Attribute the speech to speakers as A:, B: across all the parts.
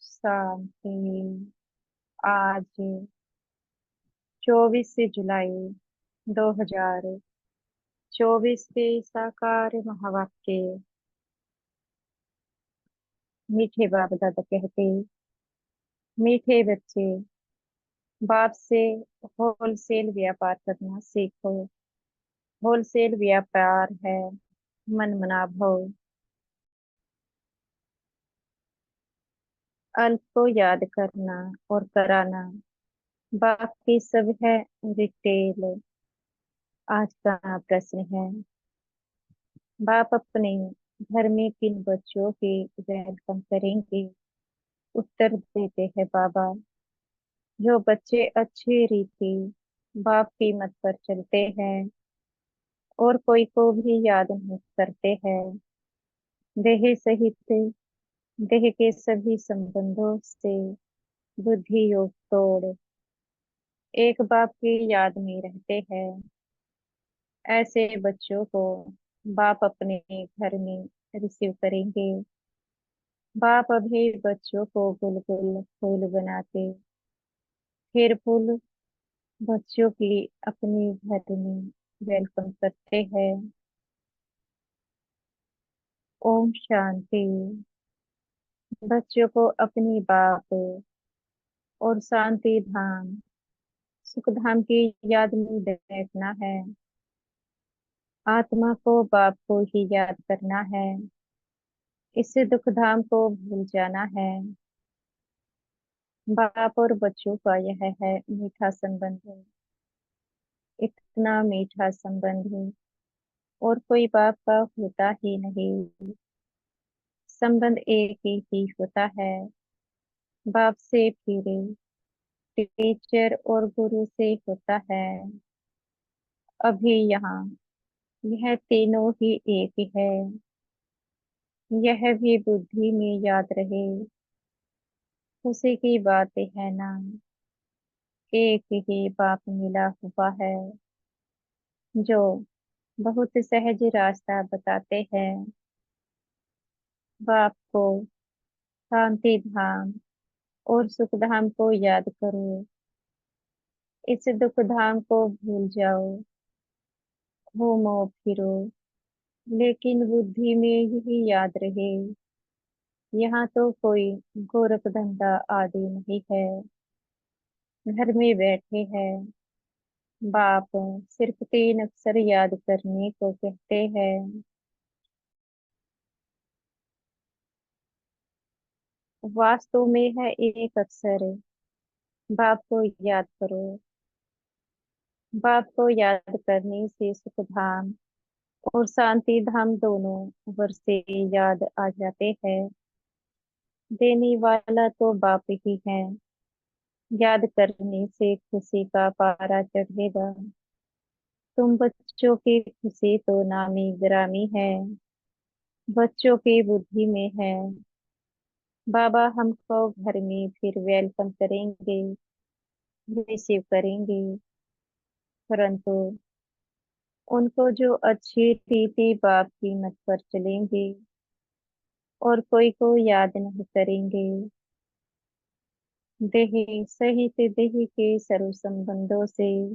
A: शांति। आज 24 जुलाई 2024 के साकार महावाक्य। मीठे बाप दादा कहते, मीठे बच्चे, बाप से होलसेल व्यापार करना सीखो। होलसेल व्यापार है मन मना भव। अल्प को याद करना और कराना, बाकी सब है रिटेल। आज का प्रश्न है, बाप अपने घर में किन बच्चों की वेलकम करेंगे? उत्तर देते हैं बाबा, जो बच्चे अच्छी रीति बाप की मत पर चलते हैं और कोई को भी याद नहीं करते हैं। देह सहित देह के सभी संबंधों से बुद्धि योग तोड़ एक बाप की याद में रहते हैं। ऐसे बच्चों को बाप अपने घर में रिसीव करेंगे। बाप अभी बच्चों को गुलगुल फूल बनाते, फिर फूल बच्चों की अपने घर में वेलकम करते हैं। ओम शांति। बच्चों को अपनी बाप और शांति धाम सुख धाम की याद में बैठना है। आत्मा को बाप को ही याद करना है। इससे दुख धाम को भूल जाना है। बाप और बच्चों का यह है मीठा संबंध। इतना मीठा संबंध और कोई बाप का होता ही नहीं। संबंध एक ही होता है, बाप से फिर टीचर और गुरु से होता है। अभी यहाँ यह तीनों ही एक है। यह भी बुद्धि में याद रहे। खुशी की बात है ना, एक ही बाप मिला हुआ है, जो बहुत सहज रास्ता बताते हैं। बाप को शांति धाम और सुख धाम को याद करो। इस दुख धाम को भूल जाओ। घूमो फिरो, लेकिन बुद्धि में यही याद रहे। यहाँ तो कोई गोरख धंधा आदि नहीं है। घर में बैठे हैं। बाप सिर्फ 3 अक्षर याद करने को कहते हैं। वास्तव में है एक अक्षर। बाप को याद करो। बाप को याद करने से सुख धाम और शांति धाम दोनों वर्षे याद आ जाते हैं। देने वाला तो बाप ही है। याद करने से खुशी का पारा चढ़ेगा। तुम बच्चों की खुशी तो नामी ग्रामी है, बच्चों की बुद्धि में है। बाबा हमको घर में फिर वेलकम करेंगे, रिसीव करेंगे। परंतु उनको जो अच्छी रीति बाप की मत पर चलेंगे और कोई को याद नहीं करेंगे। देह सहित देह के सर्व संबंधों से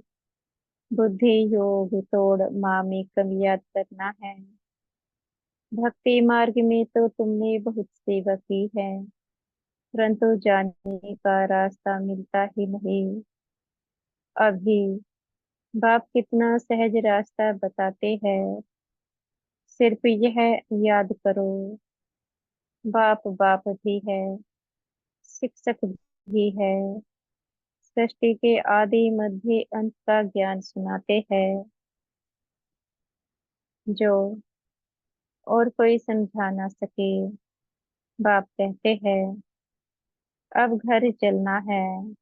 A: बुद्धि योग तोड़ मामिकम याद करना है। भक्ति मार्ग में तो तुमने बहुत सेवा की है, परंतु जानने का रास्ता मिलता ही नहीं। अभी बाप कितना सहज रास्ता बताते हैं। सिर्फ यह याद करो, बाप बाप भी है, शिक्षक भी है। सृष्टि के आदि मध्य अंत का ज्ञान सुनाते हैं, जो और कोई समझा ना सके। बाप कहते हैं, अब घर चलना है।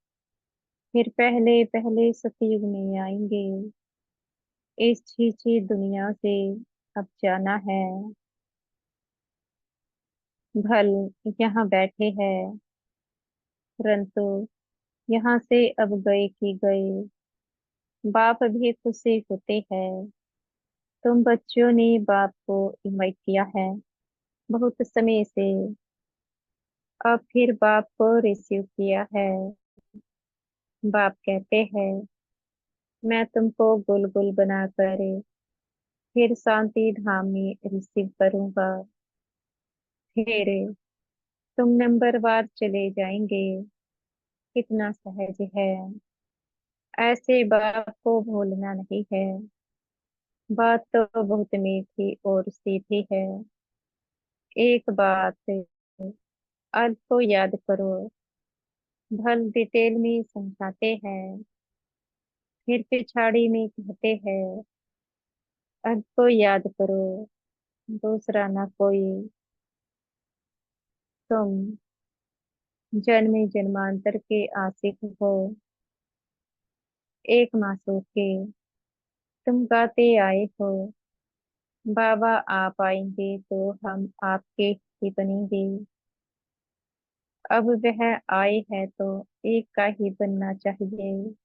A: फिर पहले पहले सतयुग में आएंगे। इस छीछी दुनिया से अब जाना है। भल यहाँ बैठे हैं, परंतु यहाँ से अब गए कि गए। बाप भी खुशी होते हैं। तुम बच्चों ने बाप को इनवाइट किया है बहुत समय से। अब फिर बाप को रिसीव किया है। बाप कहते हैं, मैं तुमको गुल गुल बनाकर फिर शांति धाम में रिसीव करूंगा। फिर तुम नंबरवार चले जाएंगे। कितना सहज है। ऐसे बाप को भूलना नहीं है। बात तो बहुत मीठी और सीधी है। एक बात अर्थ को याद करो। भल डिटेल में समझाते हैं, फिर पिछाड़ी में कहते हैं, अर्थ को याद करो, दूसरा ना कोई। तुम जन्म जन्मांतर के आशिक हो। एक मासूम के तुम गाते आए हो, बाबा आप आएंगे तो हम आपके ही बनेंगे। अब वह आए है तो एक का ही बनना चाहिए।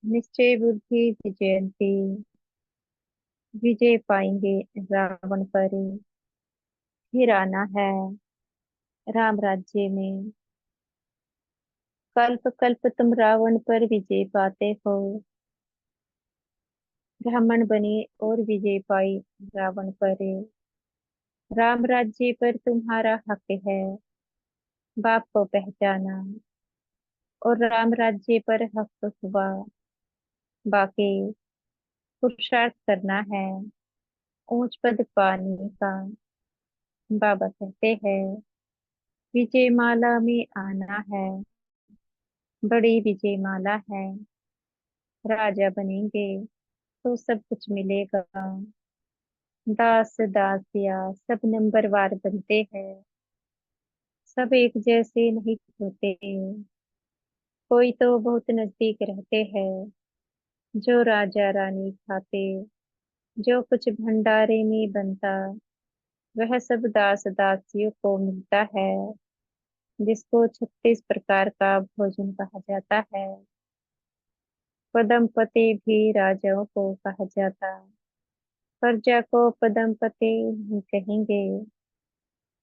A: निश्चय बुद्धि विजयंती, विजय पाएंगे रावण पर। फिर आना है राम राज्य में। कल्प कल्प तुम रावण पर विजय पाते हो। ब्राह्मण बने और विजय पाई रावण पर। राम राज्य पर तुम्हारा हक है। बाप को पहचाना और राम राज्य पर हक हुआ। बाकी पुरुषार्थ करना है ऊंच पद पाने का। बाबा कहते हैं, विजय माला में आना है। बड़ी विजय माला है। राजा बनेंगे तो सब कुछ मिलेगा। दास दासिया सब नंबरवार बनते हैं। सब एक जैसे नहीं होते। कोई तो बहुत नजदीक रहते हैं, जो राजा रानी खाते। जो कुछ भंडारे में बनता, वह सब दास दासियों को मिलता है, जिसको 36 प्रकार का भोजन कहा जाता है। पदमपति भी राजाओं को कहा जाता। प्रजा को पदमपति नहीं कहेंगे।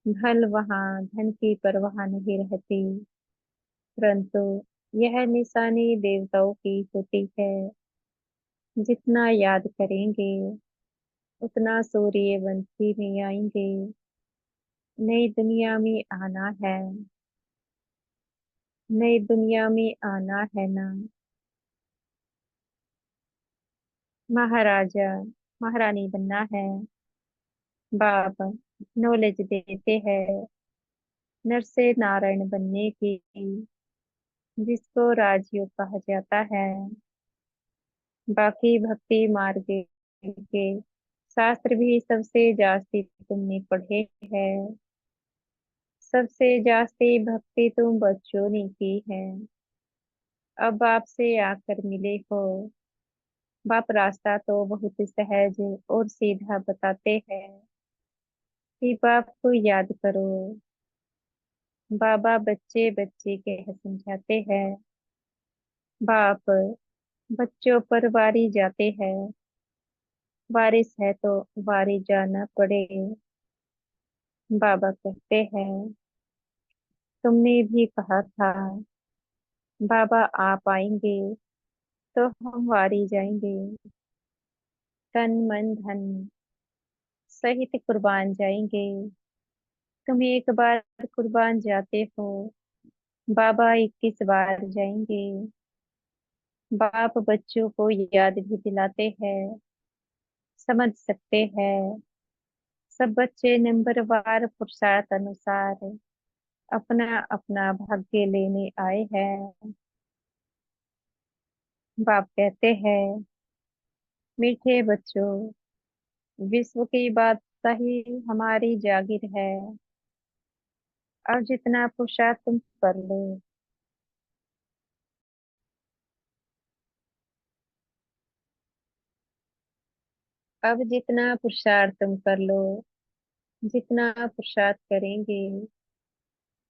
A: धन वहां धन की परवाह नहीं रहती, परंतु यह निशानी देवताओं की होती है। जितना याद करेंगे उतना सूर्यवंशी में आएंगे। नई दुनिया में आना है। नई दुनिया में आना है ना। महाराजा महारानी बनना है। बाप नॉलेज देते हैं नर से नारायण बनने की, जिसको राजयोग कहा जाता है। बाकी भक्ति मार्ग के शास्त्र भी सबसे जास्ती तुमने पढ़े हैं। सबसे जास्ती भक्ति तुम बच्चों ने की है। अब आपसे आकर मिले हो। बाप रास्ता तो बहुत सहज और सीधा बताते हैं कि बाप को याद करो। बाबा बच्चे बच्चे कह समझाते हैं। बाप बच्चों पर वारी जाते हैं। बारिश है तो वारी जाना पड़े। बाबा कहते हैं, तुमने भी कहा था बाबा आप आएंगे तो हम वारी जाएंगे। तन मन धन सहित कुर्बान जाएंगे। तुम एक बार कुर्बान जाते हो, बाबा 21 बार जाएंगे। बाप बच्चों को याद भी दिलाते हैं। समझ सकते हैं सब बच्चे नंबरवार पुरुषार्थ अनुसार अपना अपना भाग्य लेने आए हैं। बाप कहते हैं, मीठे बच्चों, विश्व की बादशाही ही हमारी जागीर है। अब जितना पुरुषार्थ तुम कर लो। अब जितना पुरुषार्थ तुम कर लो, जितना पुरुषार्थ करेंगे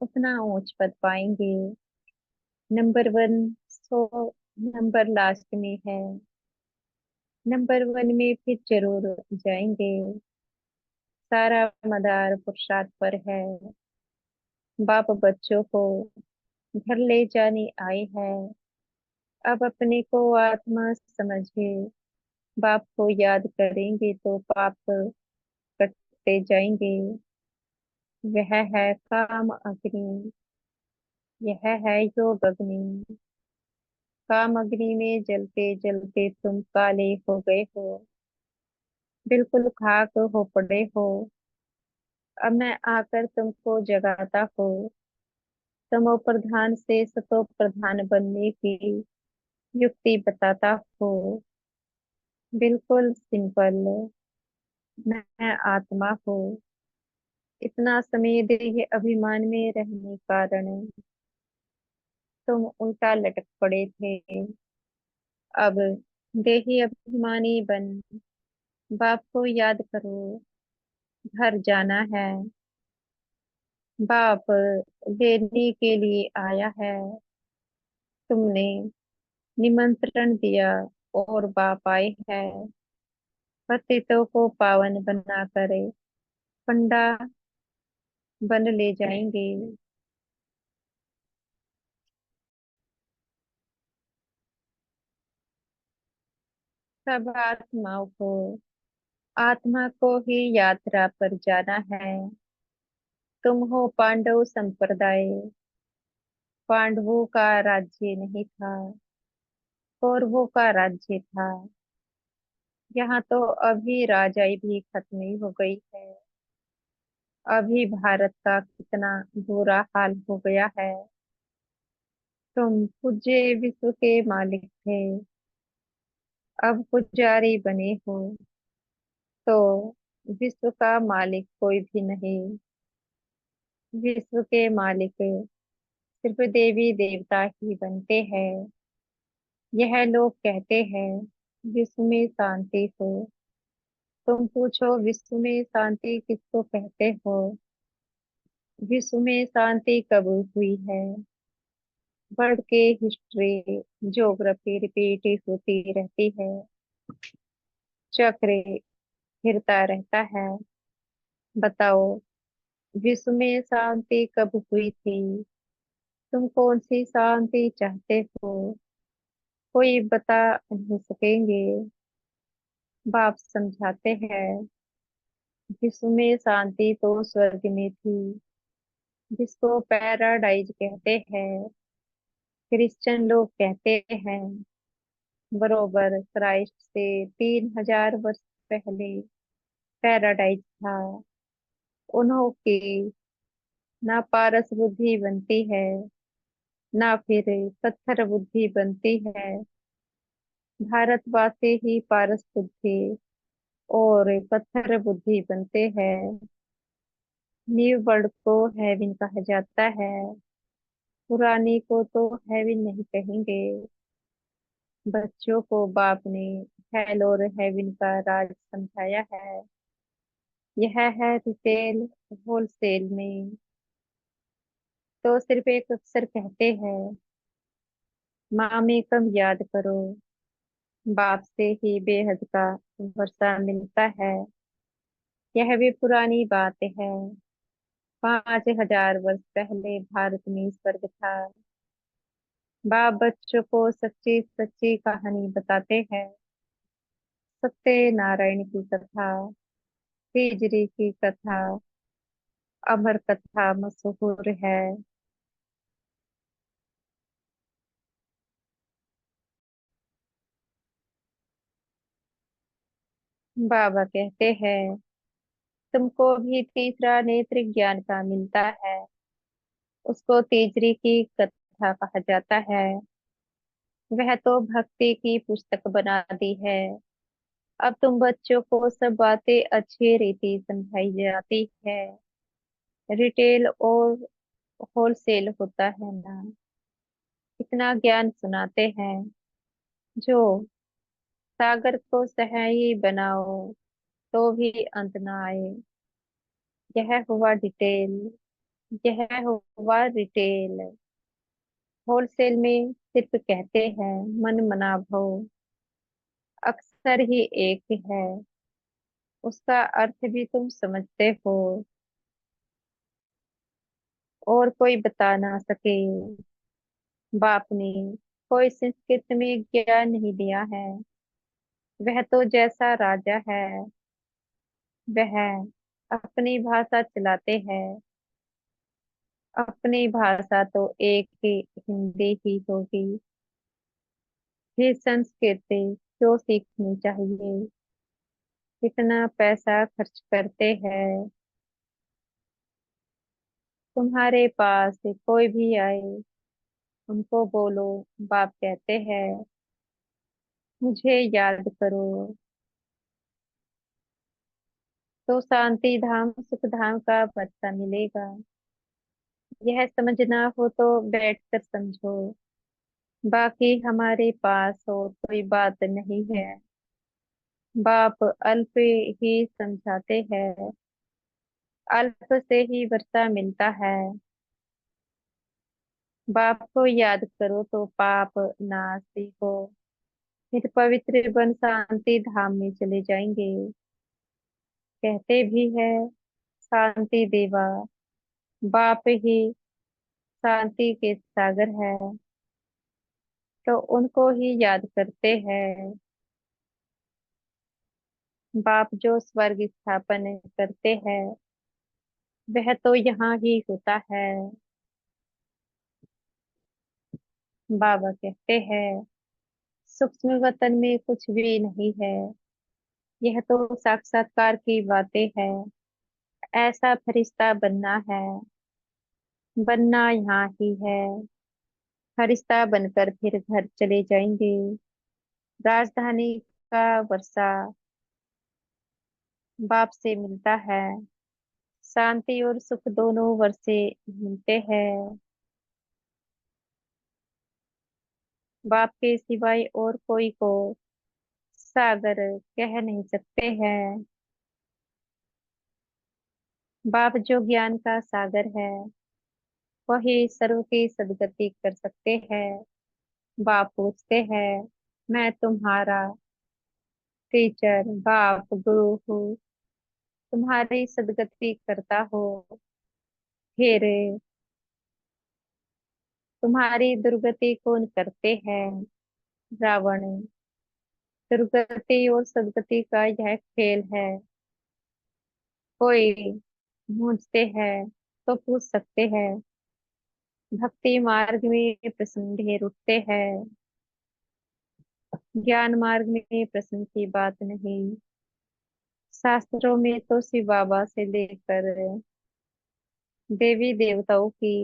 A: उतना ऊंच पद पाएंगे। नंबर 1 100 नंबर लास्ट में है। नंबर 1 में फिर जरूर जाएंगे। सारा मदार पुरुषार्थ पर है। बाप बच्चों को घर ले जाने आए हैं। अब अपने को आत्मा समझे। बाप को याद करेंगे तो पाप कटते जाएंगे। वह है काम अग्नि, यह है योग अग्नि। काम अग्नि में जलते जलते तुम काले हो गए हो, बिल्कुल खाक हो पड़े हो। अब मैं आकर तुमको जगाता हूँ। तमो प्रधान से सतो प्रधान बनने की युक्ति बताता हूँ। बिल्कुल सिंपल। मैं आत्मा हूँ। इतना समय देह अभिमान में रहने कारण तुम उल्टा लटक पड़े थे। अब देही अभिमानी बन बाप को याद करो। घर जाना है। बाप लेने के लिए आया है। तुमने निमंत्रण दिया और बाप आए हैं। पतितों को पावन बना करे पंडा बन ले जाएंगे। सब आत्माओं को आत्मा को ही यात्रा पर जाना है। तुम हो पांडव संप्रदाय। पांडवों का राज्य नहीं था, कौरवों का राज्य था। यहाँ तो अभी राजाई भी खत्म ही हो गई है। अभी भारत का कितना बुरा हाल हो गया है। तुम पूज्य विश्व के मालिक थे, अब पुजारी बने हो। तो विश्व का मालिक कोई भी नहीं। विश्व के मालिक सिर्फ देवी देवता ही बनते हैं। यह लोग कहते हैं विश्व में शांति हो। तुम पूछो विश्व में शांति किसको कहते हो। विश्व में शांति कब हुई है। बढ़ के हिस्ट्री ज्योग्राफी रिपीट होती रहती है। चक्र फिरता रहता है। बताओ विश्व में शांति कब हुई थी। तुम कौन सी शांति चाहते हो, कोई बता नहीं सकेंगे। बाप समझाते हैं विश्व में शांति तो स्वर्ग में थी, जिसको पैराडाइज कहते हैं। क्रिश्चियन लोग कहते हैं बरोबर क्राइस्ट से 3000 वर्ष पहले पैराडाइज था। उन्हों की ना पारस बुद्धि बनती है, ना फिर पत्थर बुद्धि बनती है। भारतवासी ही पारस बुद्धि और पत्थर बुद्धि बनते हैं। न्यू वर्ल्ड को हेवन कहा जाता है। पुरानी को तो हेवन नहीं कहेंगे। बच्चों को बाप ने हेल और हेवन का राज समझाया है। यह है रिटेल होलसेल में। तो सिर्फ एक अक्सर कहते हैं माँ में कम याद करो। बाप से ही बेहद का वर्षा मिलता है। यह भी पुरानी बात है। 5000 वर्ष पहले भारत में स्वर्ग था। बाप बच्चों को सच्ची सच्ची कहानी बताते हैं। सत्य नारायण की कथा, तीजरी की कथा, अमर कथा मशहूर है। बाबा कहते हैं तुमको भी तीसरा नेत्र ज्ञान का मिलता है। उसको तीजरी की कथा कहा जाता है। वह तो भक्ति की पुस्तक बना दी है। अब तुम बच्चों को सब बातें अच्छी रीति समझाई जाती है। रिटेल और होलसेल होता है ना। इतना ज्ञान सुनाते हैं जो सागर को सहाई बनाओ तो भी अंत ना आए। यह हुआ डिटेल, यह हुआ रिटेल। होलसेल में सिर्फ कहते हैं मन मना भो, अक्सर ही एक है। उसका अर्थ भी तुम समझते हो और कोई बता ना सके। बाप ने कोई संस्कृत में ज्ञान नहीं दिया है। वह तो जैसा राजा है वह अपनी भाषा चलाते हैं। अपनी भाषा तो एक ही हिंदी ही होगी। फिर संस्कृत क्यों सीखनी चाहिए। कितना पैसा खर्च करते हैं। तुम्हारे पास कोई भी आए उनको बोलो। बाप कहते हैं मुझे याद करो तो शांति धाम सुख धाम का पता मिलेगा। यह समझना हो तो बैठकर समझो। बाकी हमारे पास और कोई बात नहीं है। बाप अल्प ही समझाते हैं। अल्प से ही वर्षा मिलता है। बाप को याद करो तो पाप नाश हो। फिर पवित्र बन शांति धाम में चले जाएंगे। कहते भी है शांति देवा। बाप ही शांति के सागर है। तो उनको ही याद करते हैं। बाप जो स्वर्ग स्थापन करते हैं वह तो यहाँ ही होता है। बाबा कहते हैं सूक्ष्म वतन में कुछ भी नहीं है। यह तो साक्षात्कार की बातें है। ऐसा फरिश्ता बनना है। बनना यहाँ ही है। फरिश्ता बनकर फिर घर चले जाएंगे। राजधानी का वर्षा बाप से मिलता है। शांति और सुख दोनों वर्षे मिलते हैं। बाप के सिवाय और कोई को सागर कह नहीं सकते हैं। बाप जो ज्ञान का सागर है वही सर्व की सद्गति कर सकते हैं। बाप पूछते हैं मैं तुम्हारा टीचर बाप गुरु हूँ। तुम्हारी सद्गति करता हो। फिर तुम्हारी दुर्गति कौन करते हैं। रावण। दुर्गति और सद्गति का यह खेल है। कोई पूछते हैं तो पूछ सकते हैं। भक्ति मार्ग में प्रश्न ढेर उठते हैं। ज्ञान मार्ग में प्रश्न की बात नहीं। शास्त्रों में तो शिव बाबा से लेकर देवी देवताओं की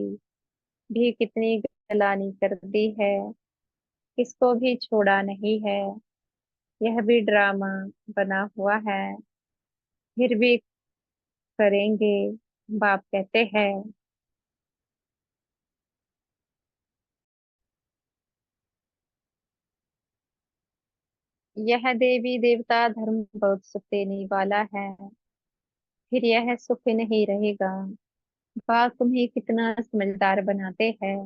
A: भी कितनी गलानी कर दी है। किसको भी छोड़ा नहीं है। यह भी ड्रामा बना हुआ है। फिर भी करेंगे। बाप कहते हैं यह देवी देवता धर्म बहुत सुख देने वाला है। फिर यह सुख नहीं रहेगा। बाप तुम्हें कितना समझदार बनाते हैं।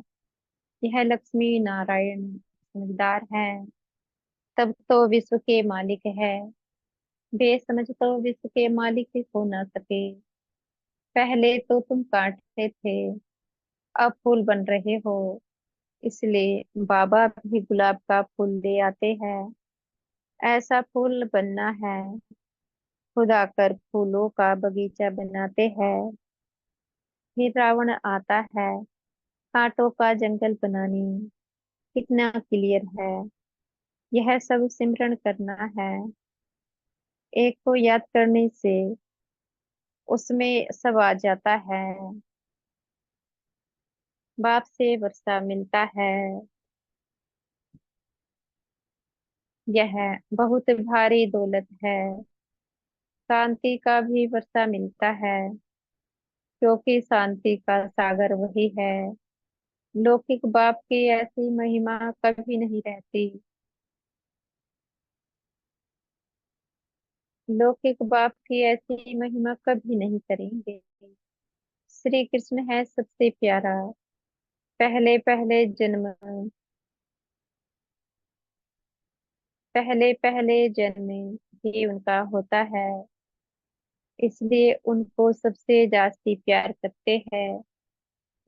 A: यह लक्ष्मी नारायण समझदार है। तब तो विश्व के मालिक है। बेसमझ तो विश्व के मालिक ही हो ना सके। पहले तो तुम कांटे थे अब फूल बन रहे हो। इसलिए बाबा भी गुलाब का फूल ले आते हैं। ऐसा फूल बनना है। खुद आकर फूलों का बगीचा बनाते हैं। फिर रावण आता है कांटों का जंगल बनाने। कितना क्लियर है। यह सब सिमरन करना है। एक को याद करने से उसमें सब आ जाता है। बाप से वर्षा मिलता है। यह बहुत भारी दौलत है। शांति का भी वर्षा मिलता है। क्योंकि शांति का सागर वही है। लौकिक बाप की ऐसी महिमा कभी नहीं रहती। लौकिक बाप की ऐसी महिमा कभी नहीं करेंगे। श्री कृष्ण है सबसे प्यारा। पहले पहले जन्म पहले पहले जन्म ही उनका होता है। इसलिए उनको सबसे जास्ती प्यार करते हैं।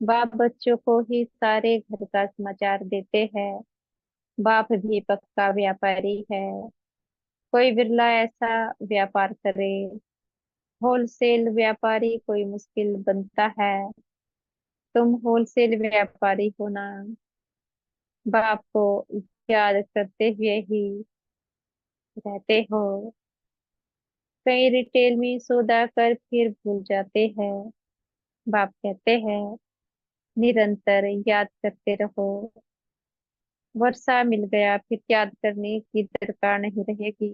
A: बाप बच्चों को ही सारे घर का समाचार देते हैं। बाप भी पक्का व्यापारी है। कोई बिरला ऐसा व्यापार करे। होलसेल व्यापारी कोई मुश्किल बनता है। तुम होलसेल व्यापारी हो ना। बाप को याद करते हुए ही रहते हो। कई रिटेल में सौदा कर फिर भूल जाते हैं। बाप कहते हैं निरंतर याद करते रहो। वर्षा मिल गया फिर याद करने की दरकार नहीं रहेगी।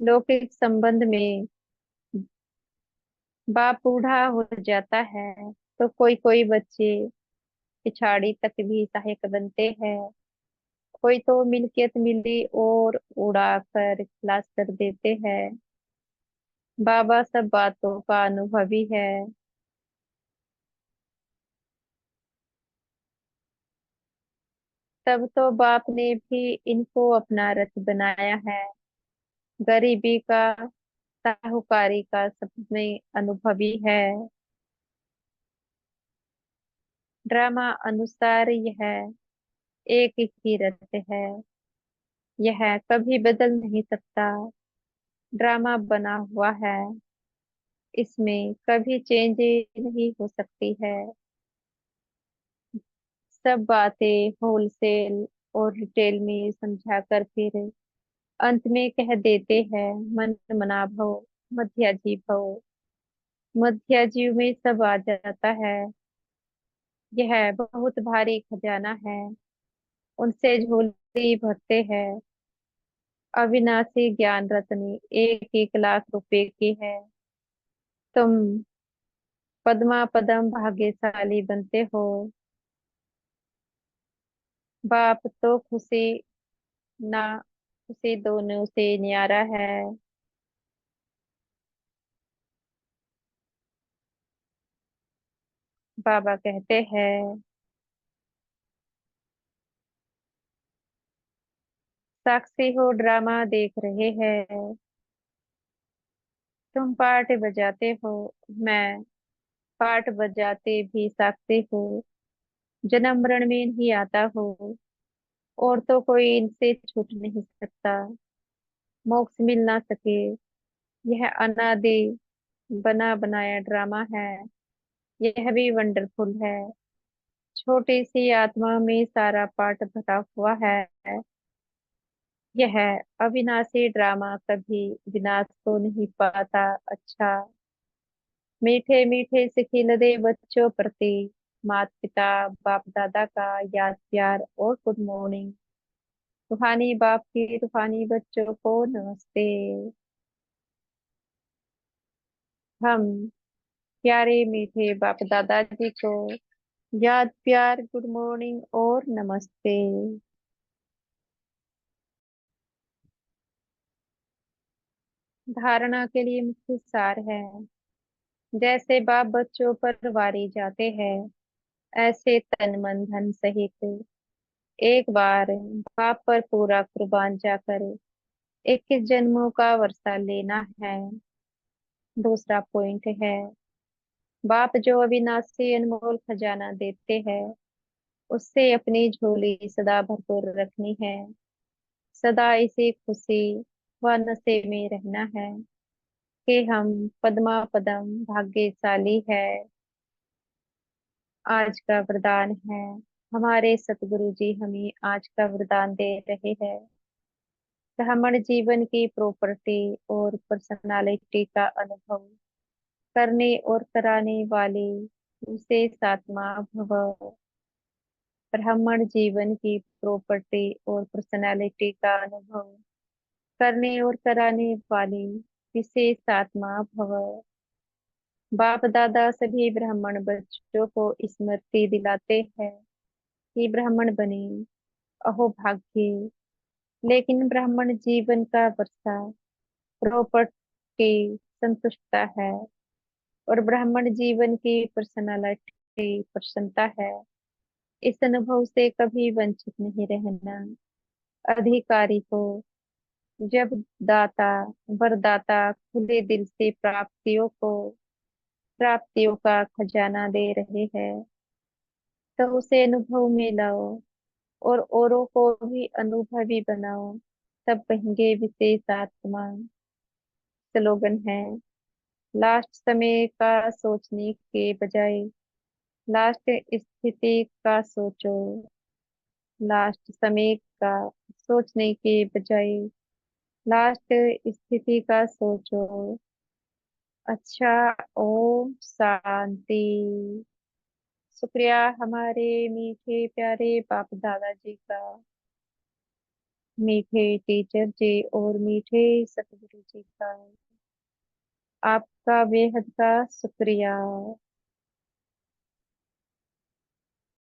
A: लौकिक संबंध में बाप बूढ़ा हो जाता है तो कोई कोई बच्चे पिछाड़ी तक भी सहायक बनते हैं। कोई तो मिल्कियत मिली और उड़ा कर खलास कर देते हैं। बाबा सब बातों का अनुभवी है। तब तो बाप ने भी इनको अपना रथ बनाया है। गरीबी का साहूकारी का सब में अनुभवी है। ड्रामा अनुसार यह एक ही रथ है। यह कभी बदल नहीं सकता। ड्रामा बना हुआ है। इसमें कभी चेंज नहीं हो सकती है। सब बातें होलसेल और रिटेल में समझाकर फिर अंत में कह देते हैं मन मना भव मध्याजी भव। मध्याजीव में सब आ जाता है। यह बहुत भारी खजाना है। उनसे झोली भरते हैं। अविनाशी ज्ञान रत्न 1-1 लाख रुपए की है। तुम पद्मा पदम भाग्यशाली बनते हो। बाप तो खुशी ना खुशी दोनों से न्यारा है। बाबा कहते हैं साक्षी हो ड्रामा देख रहे हैं। तुम पार्ट बजाते हो। मैं पार्ट बजाते भी साक्षी हूँ। जन्म मरण में नहीं आता हो। और तो कोई इनसे छूट नहीं सकता। मोक्ष मिल ना सके। यह अनादि बना बनाया ड्रामा है। यह भी वंडरफुल है। छोटी सी आत्मा में सारा पार्ट भरा हुआ है। यह अविनाशी ड्रामा कभी विनाश को नहीं पाता। अच्छा मीठे मीठे से खिलते बच्चों प्रति माता पिता बाप दादा का याद प्यार और गुड मॉर्निंग। रूहानी बाप की रूहानी बच्चों को नमस्ते। हम प्यारे मीठे बाप दादाजी को याद प्यार गुड मॉर्निंग और नमस्ते। धारणा के लिए मुख्य सार है। जैसे बाप बच्चों पर वारी जाते हैं ऐसे तन मन धन सहित एक बार बाप पर पूरा कुर्बान जाकर 21 जन्मों का वर्षा लेना है। दूसरा पॉइंट है बाप जो अविनाशी अनमोल खजाना देते हैं उससे अपनी झोली सदा भरपूर रखनी है। सदा इसी खुशी व नशे में रहना है कि हम पद्मा पदम भाग्यशाली है। आज का वरदान है। हमारे सतगुरु जी हमें आज का वरदान दे रहे हैं। ब्राह्मण जीवन की प्रॉपर्टी और पर्सनालिटी का अनुभव करने और कराने वाले विशेष आत्मा भव। ब्राह्मण जीवन की प्रॉपर्टी और पर्सनालिटी का अनुभव करने और कराने वाली विशेष आत्मा भव। बाप दादा सभी ब्राह्मण बच्चों को स्मृति दिलाते हैं कि ब्राह्मण बने अहो भाग्य। लेकिन ब्राह्मण जीवन का वर्षा प्रॉपर्टी संतुष्टता है और ब्राह्मण जीवन की पर्सनालिटी प्रसन्नता है। इस अनुभव से कभी वंचित नहीं रहना। अधिकारी हो जब दाता वरदाता खुले दिल से प्राप्तियों का खजाना दे रहे हैं, तो उसे अनुभव में लाओ और औरों को भी अनुभवी बनाओ। तब कहेंगे विशेष आत्मा। स्लोगन है, लास्ट समय का सोचने के बजाय लास्ट स्थिति का सोचो। लास्ट समय का सोचने के बजाय लास्ट स्थिति का सोचो। अच्छा। ओम शांति। शुक्रिया हमारे मीठे प्यारे बाप दादाजी का, मीठे टीचर जी और मीठे सतगुरु जी का। आपका बेहद का शुक्रिया।